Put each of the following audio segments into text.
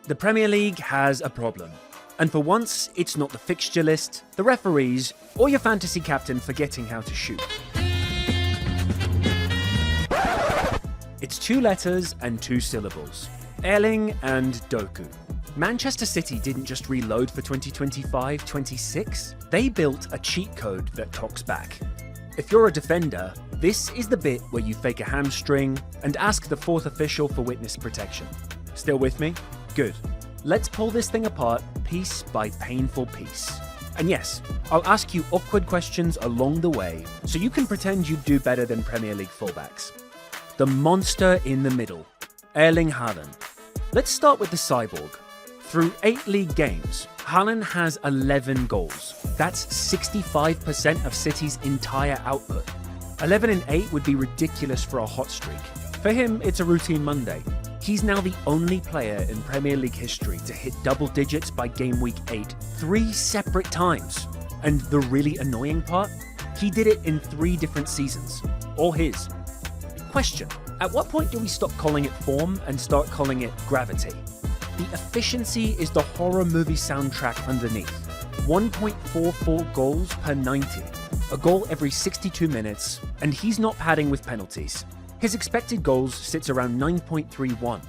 The Premier League has a problem. And for once, it's not the fixture list, the referees, or your fantasy captain forgetting how to shoot. It's 2 letters and 2 syllables. Haaland and Doku. Manchester City didn't just reload for 2025-26, they built a cheat code that talks back. If you're a defender, this is the bit where you fake a hamstring and ask the 4th official for witness protection. Still with me? Good. Let's pull this thing apart piece by painful piece. And yes, I'll ask you awkward questions along the way so you can pretend you do better than Premier League fullbacks. The monster in the middle, Erling Haaland. Let's start with the cyborg. Through 8 league games, Haaland has 11 goals. That's 65% of City's entire output. 11 and 8 would be ridiculous for a hot streak. For him, it's a routine Monday. He's now the only player in Premier League history to hit double digits by game week 8 3 separate times. And the really annoying part? He did it in 3 different seasons. All his. Question: at what point do we stop calling it form and start calling it gravity? The efficiency is the horror movie soundtrack underneath. 1.44 goals per 90. A goal every 62 minutes, and he's not padding with penalties. His expected goals sits around 9.31.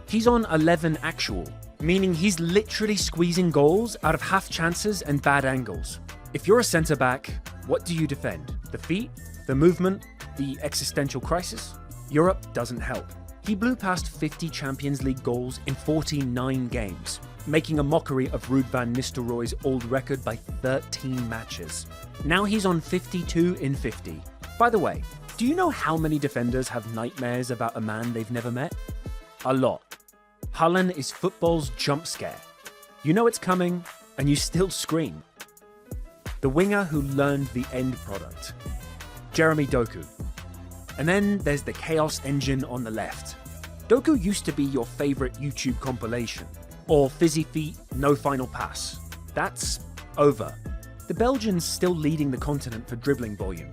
He's on 11 actual, meaning he's literally squeezing goals out of half chances and bad angles. If you're a centre-back, what do you defend? The feet? The movement? The existential crisis? Europe doesn't help. He blew past 50 Champions League goals in 49 games, making a mockery of Ruud van Nistelrooy's old record by 13 matches. Now he's on 52 in 50. By the way, do you know how many defenders have nightmares about a man they've never met? A lot. Haaland is football's jump scare. You know it's coming, and you still scream. The winger who learned the end product. Jeremy Doku. And then there's the chaos engine on the left. Doku used to be your favourite YouTube compilation, or fizzy feet, no final pass. That's over. The Belgian's still leading the continent for dribbling volume.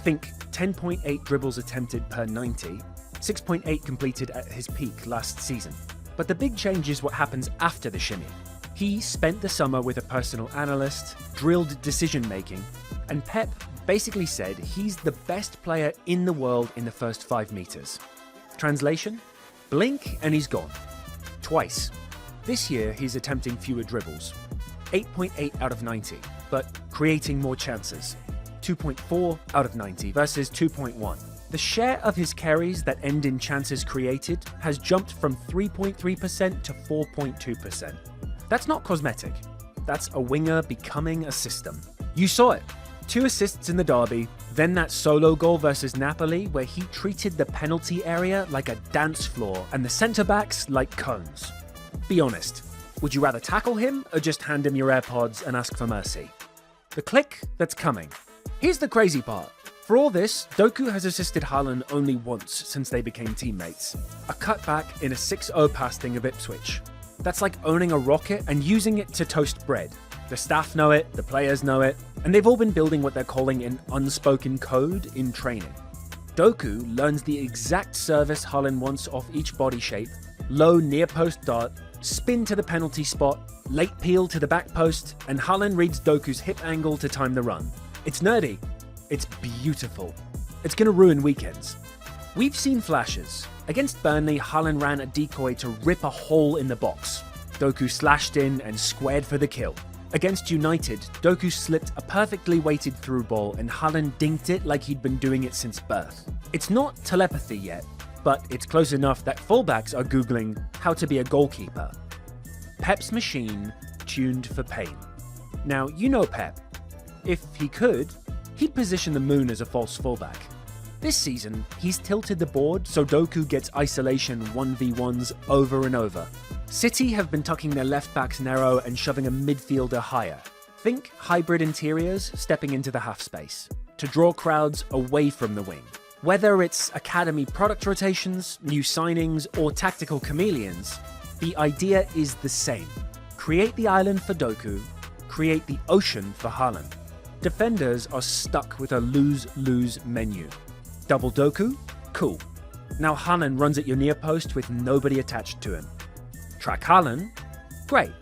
Think 10.8 dribbles attempted per 90, 6.8 completed at his peak last season. But the big change is what happens after the shimmy. He spent the summer with a personal analyst, drilled decision making, and Pep basically said he's the best player in the world in the first 5 meters. Translation? Blink and he's gone. Twice. This year he's attempting fewer dribbles. 8.8 out of 90, but creating more chances. 2.4 out of 90 versus 2.1. The share of his carries that end in chances created has jumped from 3.3% to 4.2%. That's not cosmetic. That's a winger becoming a system. You saw it. 2 assists in the derby, then that solo goal versus Napoli where he treated the penalty area like a dance floor and the centre-backs like cones. Be honest, would you rather tackle him or just hand him your AirPods and ask for mercy? The click that's coming. Here's the crazy part. For all this, Doku has assisted Haaland only once since they became teammates. A cutback in a 6-0 passing of Ipswich. That's like owning a rocket and using it to toast bread. The staff know it, the players know it, and they've all been building what they're calling an unspoken code in training. Doku learns the exact service Haaland wants off each body shape, low near post dart, spin to the penalty spot, late peel to the back post, and Haaland reads Doku's hip angle to time the run. It's nerdy. It's beautiful. It's going to ruin weekends. We've seen flashes. Against Burnley, Haaland ran a decoy to rip a hole in the box. Doku slashed in and squared for the kill. Against United, Doku slipped a perfectly weighted through ball and Haaland dinked it like he'd been doing it since birth. It's not telepathy yet, but it's close enough that fullbacks are googling how to be a goalkeeper. Pep's machine tuned for pain. Now, you know Pep. If he could, he'd position the moon as a false fullback. This season, he's tilted the board so Doku gets isolation 1v1s over and over. City have been tucking their left backs narrow and shoving a midfielder higher. Think hybrid interiors stepping into the half space, to draw crowds away from the wing. Whether it's academy product rotations, new signings, or tactical chameleons, the idea is the same. Create the island for Doku, create the ocean for Haaland. Defenders are stuck with a lose-lose menu. Double Doku? Cool. Now Haaland runs at your near post with nobody attached to him. Track Haaland? Great.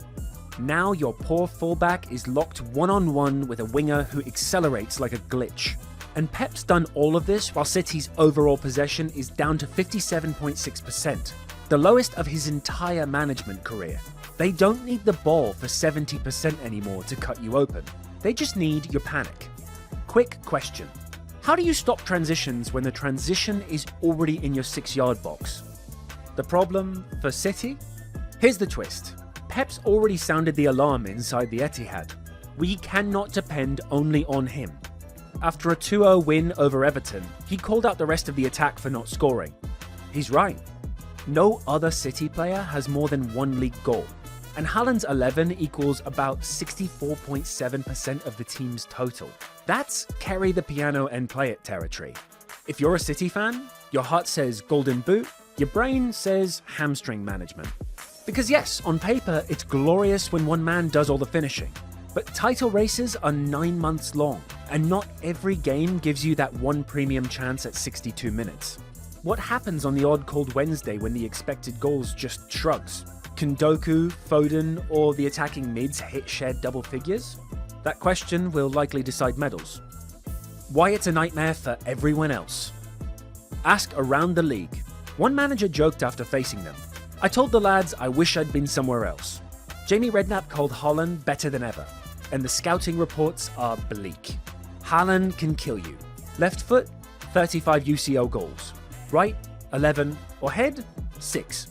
Now your poor fullback is locked one-on-one with a winger who accelerates like a glitch. And Pep's done all of this while City's overall possession is down to 57.6%, the lowest of his entire management career. They don't need the ball for 70% anymore to cut you open. They just need your panic. Quick question. How do you stop transitions when the transition is already in your 6-yard box? The problem for City? Here's the twist. Pep's already sounded the alarm inside the Etihad. We cannot depend only on him. After a 2-0 win over Everton, he called out the rest of the attack for not scoring. He's right. No other City player has more than one league goal, and Haaland's 11 equals about 64.7% of the team's total. That's carry the piano and play it territory. If you're a City fan, your heart says golden boot, your brain says hamstring management. Because yes, on paper, it's glorious when one man does all the finishing. But title races are 9 months long, and not every game gives you that one premium chance at 62 minutes. What happens on the odd cold Wednesday when the expected goals just shrugs? Can Doku, Foden, or the attacking mids hit shared double figures? That question will likely decide medals. Why it's a nightmare for everyone else? Ask around the league. One manager joked after facing them. I told the lads I wish I'd been somewhere else. Jamie Redknapp called Haaland better than ever, and the scouting reports are bleak. Haaland can kill you. Left foot, 35 UCL goals. Right, 11, or head, 6.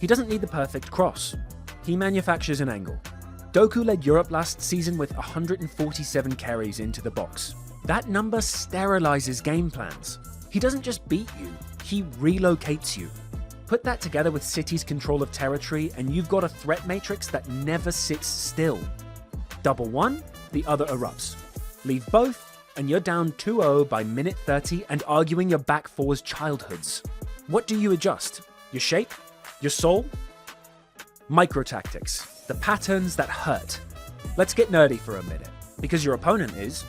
He doesn't need the perfect cross. He manufactures an angle. Doku led Europe last season with 147 carries into the box. That number sterilizes game plans. He doesn't just beat you, he relocates you. Put that together with City's control of territory and you've got a threat matrix that never sits still. Double one, the other erupts. Leave both, and you're down 2-0 by minute 30 and arguing your back four's childhoods. What do you adjust? Your shape? Your soul? Micro-tactics, the patterns that hurt. Let's get nerdy for a minute, because your opponent is.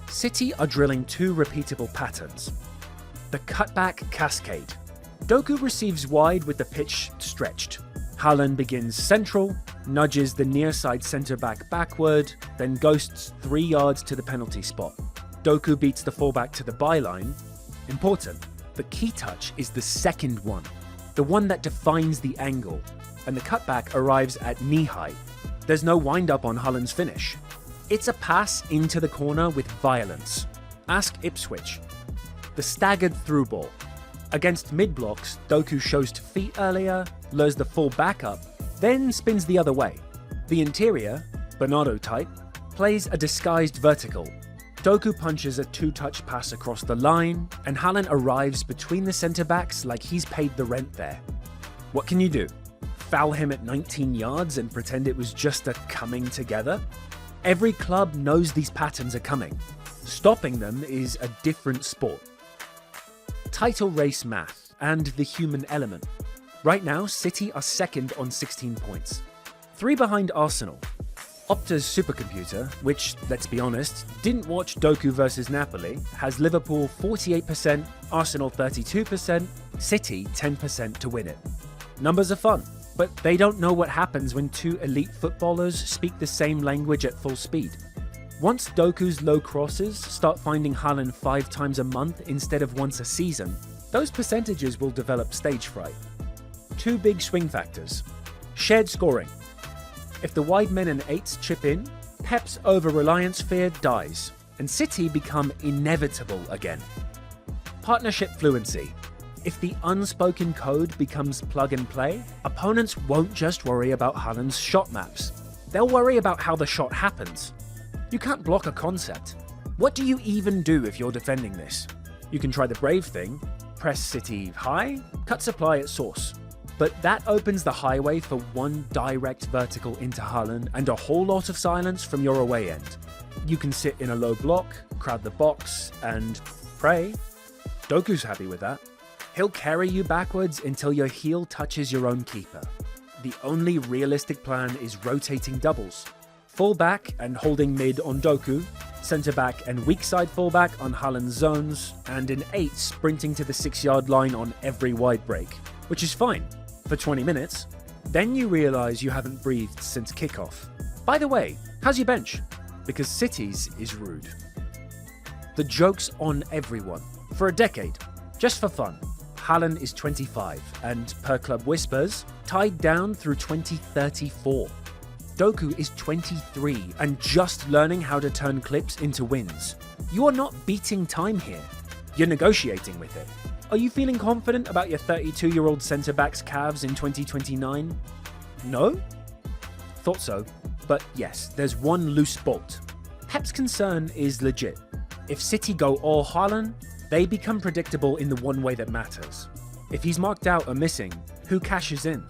City are drilling 2 repeatable patterns. The cutback cascade. Doku receives wide with the pitch stretched. Haaland begins central, nudges the near side centre-back backward, then ghosts 3 yards to the penalty spot. Doku beats the fullback to the byline. Important, the key touch is the second one, the one that defines the angle, and the cutback arrives at knee height. There's no wind-up on Haaland's finish. It's a pass into the corner with violence. Ask Ipswich. The staggered through ball. Against mid-blocks, Doku shows to feet earlier, lures the full back up, then spins the other way. The interior, Bernardo type, plays a disguised vertical. Doku punches a 2-touch pass across the line, and Haaland arrives between the centre-backs like he's paid the rent there. What can you do? Foul him at 19 yards and pretend it was just a coming together? Every club knows these patterns are coming. Stopping them is a different sport. Title race math and the human element. Right now, City are second on 16 points. 3 behind Arsenal. Opta's supercomputer, which, let's be honest, didn't watch Doku versus Napoli, has Liverpool 48%, Arsenal 32%, City 10% to win it. Numbers are fun, but they don't know what happens when 2 elite footballers speak the same language at full speed. Once Doku's low crosses start finding Haaland 5 times a month instead of once a season, those percentages will develop stage fright. 2 big swing factors. Shared scoring. If the wide men and 8s chip in, Pep's over-reliance fear dies, and City become inevitable again. Partnership fluency. If the unspoken code becomes plug and play, opponents won't just worry about Haaland's shot maps. They'll worry about how the shot happens. You can't block a concept. What do you even do if you're defending this? You can try the brave thing, press City high, cut supply at source. But that opens the highway for one direct vertical into Haaland and a whole lot of silence from your away end. You can sit in a low block, crowd the box, and pray. Doku's happy with that. He'll carry you backwards until your heel touches your own keeper. The only realistic plan is rotating doubles. Full-back and holding mid on Doku, centre-back and weak-side full-back on Haaland's zones, and an 8 sprinting to the 6-yard line on every wide break, which is fine for 20 minutes. Then you realise you haven't breathed since kickoff. By the way, how's your bench? Because City's is rude. The joke's on everyone. For a decade, just for fun, Haaland is 25 and, per club whispers, tied down through 2034. Doku is 23 and just learning how to turn clips into wins. You are not beating time here. You're negotiating with it. Are you feeling confident about your 32-year-old centre-back's calves in 2029? No? Thought so. But yes, there's one loose bolt. Pep's concern is legit. If City go all Haaland, they become predictable in the one way that matters. If he's marked out or missing, who cashes in?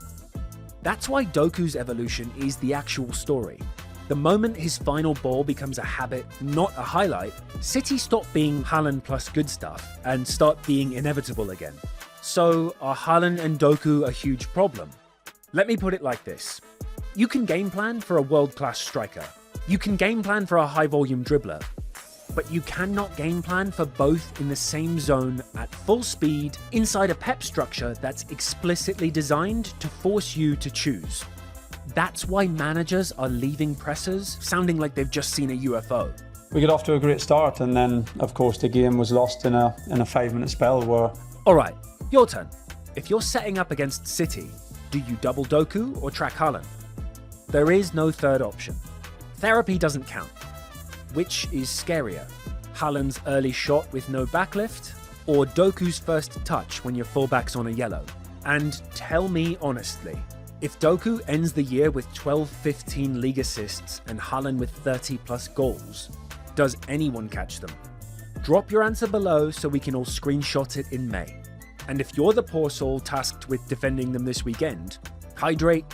That's why Doku's evolution is the actual story. The moment his final ball becomes a habit, not a highlight, City stop being Haaland plus good stuff and start being inevitable again. So are Haaland and Doku a huge problem? Let me put it like this. You can game plan for a world-class striker. You can game plan for a high-volume dribbler. But you cannot game plan for both in the same zone at full speed inside a Pep structure that's explicitly designed to force you to choose. That's why managers are leaving pressers sounding like they've just seen a UFO. We got off to a great start, and then, of course, the game was lost in a 5-minute spell where... Alright, your turn. If you're setting up against City, do you double Doku or track Haaland? There is no third option. Therapy doesn't count. Which is scarier? Haaland's early shot with no backlift, or Doku's first touch when your fullback's on a yellow? And tell me honestly, if Doku ends the year with 12-15 league assists and Haaland with 30 plus goals, does anyone catch them? Drop your answer below so we can all screenshot it in May. And if you're the poor soul tasked with defending them this weekend, hydrate,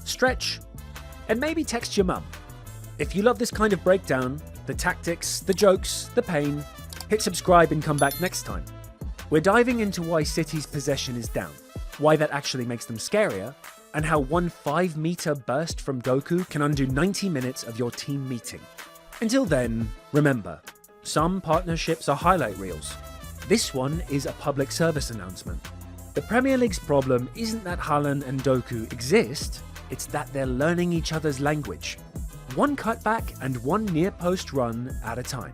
stretch, and maybe text your mum. If you love this kind of breakdown, the tactics, the jokes, the pain, hit subscribe and come back next time. We're diving into why City's possession is down, why that actually makes them scarier, and how one 5-meter burst from Doku can undo 90 minutes of your team meeting. Until then, remember, some partnerships are highlight reels. This one is a public service announcement. The Premier League's problem isn't that Haaland and Doku exist, it's that they're learning each other's language. One cutback and one near post run at a time.